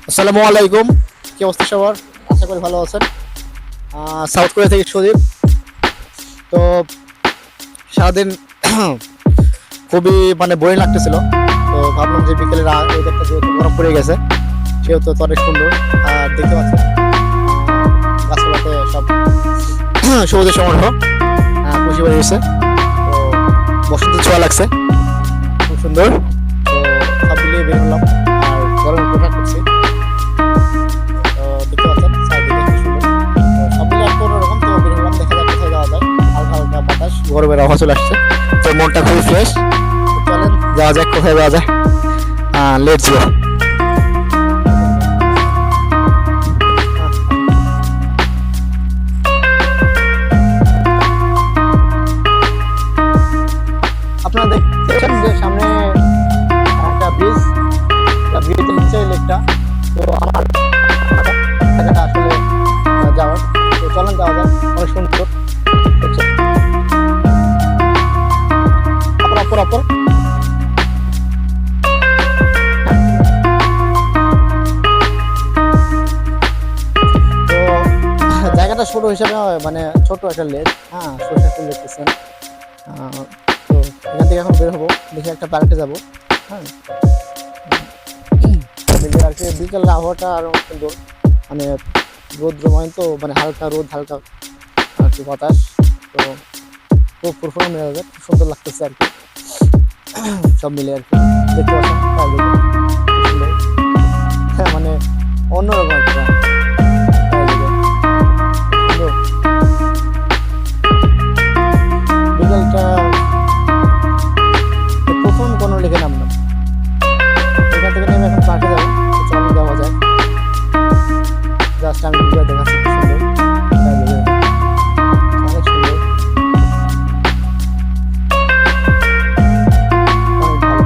আসসালামু আলাইকুম। কি অবস্থা সবার? আশা করি ভালো আছেন। সাউথ কোরিয়া থেকে সুদীপ। তো সারাদিন খুবই বোরিং লাগতেছিল। তো ভাবলাম যে বিকেলের ওয়েদারটা যেহেতু বরফ পড়ে গেছে সেহেতু তো অনেক সুন্দর। আর দেখতে পাচ্ছেন গাছপালাতে সব সবুজের সমারোহ খুশি হয়ে গেছে। তো বসন্ত ছোঁয়া লাগছে, খুব সুন্দর। তো সব মিলিয়ে বের হলাম আর গরমের পোশাক করছি। তো দেখতে পাচ্ছেন চারদিকে কি সুন্দর। তো সব মিলে একটু অন্যরকম। তো বের হলাম, দেখা যাক কোথায় যাওয়া যায়। হালকা হালকা বাতাস, গরমের আবহাওয়া চলে আসছে। তো মনটা খুবই ফ্রেশ। চলেন যাওয়া যাক, কোথায় যাওয়া যায়। Let's go. আপনারা দেখছেন যে সামনে একটা ব্রিজ, ব্রিজের নিচে লেকটা। তো আমার জায়গাটা আসলে যাওয়ার। তো চলেন যাওয়া যাক, অনেক সুন্দর। দেখছেন অপর অপর অপর। তো জায়গাটা ছোট হিসাবে ছোট একটা লেক। ছোট একটা লেক দেখছেন। তো এখান থেকে এখন বের হবো, দেখি একটা পার্কে যাবো। হ্যাঁ, দেখি আর কি বিকেলের আবহাওয়াটা আরো সুন্দর। মানে রৌদ্রময়, তো হালকা রোদ, হালকা আর কি বাতাস। তো খুব ফুরফুরা মেজাজে খুব সুন্দর লাগতেছে আর কি। সব মিলে আর কি দেখতে পাচ্ছেন চারদিকে খুব সুন্দর। হ্যাঁ, অন্যরকম একটা চারদিকে সুন্দর। বিকেলটা প্রথম কোনো লিখে নামলাম, এখান থেকে নেমে এখন পার্কে যাবো। তো চলো যাওয়া যায়। জাস্ট আমি ভিডিও দেখাচ্ছি, খুব সুন্দর চারদিকে, অনেক সুন্দর, অনেক ভালো।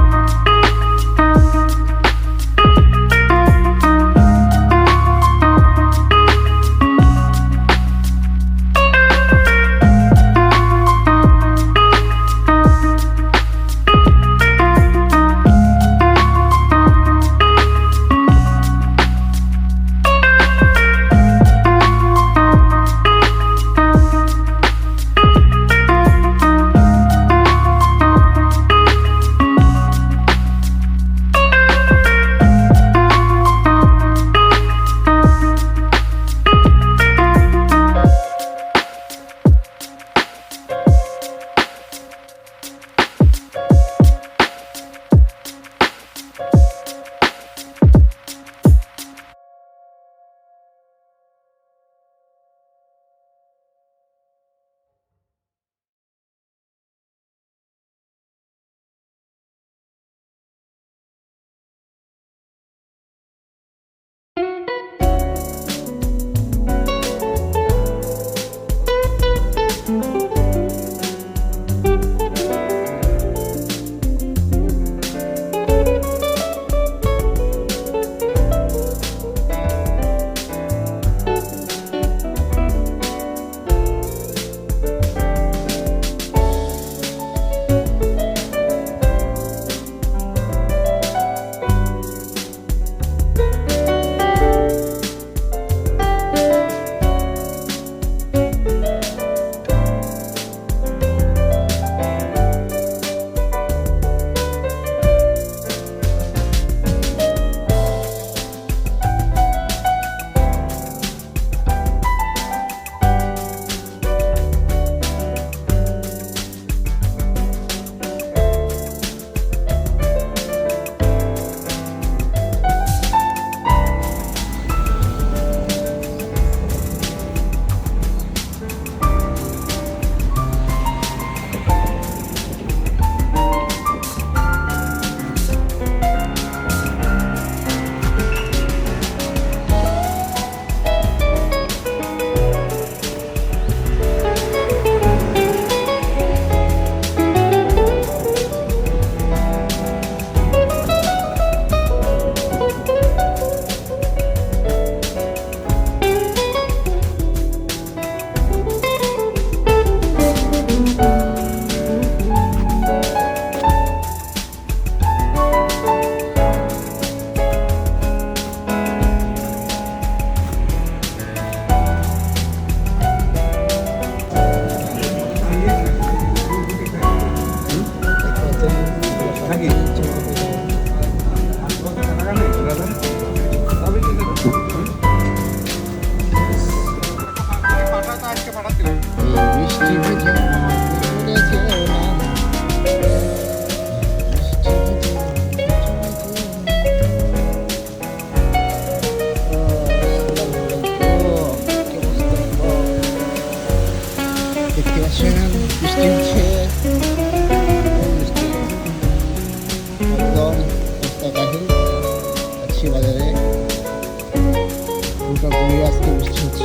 হালকা করে আজকে বৃষ্টি হচ্ছে।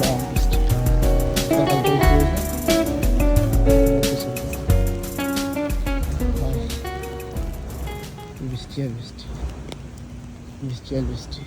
long বৃষ্টি। সকাল থেকে শুরু হয়েছে। বৃষ্টি আর বৃষ্টি, বৃষ্টি আর বৃষ্টি।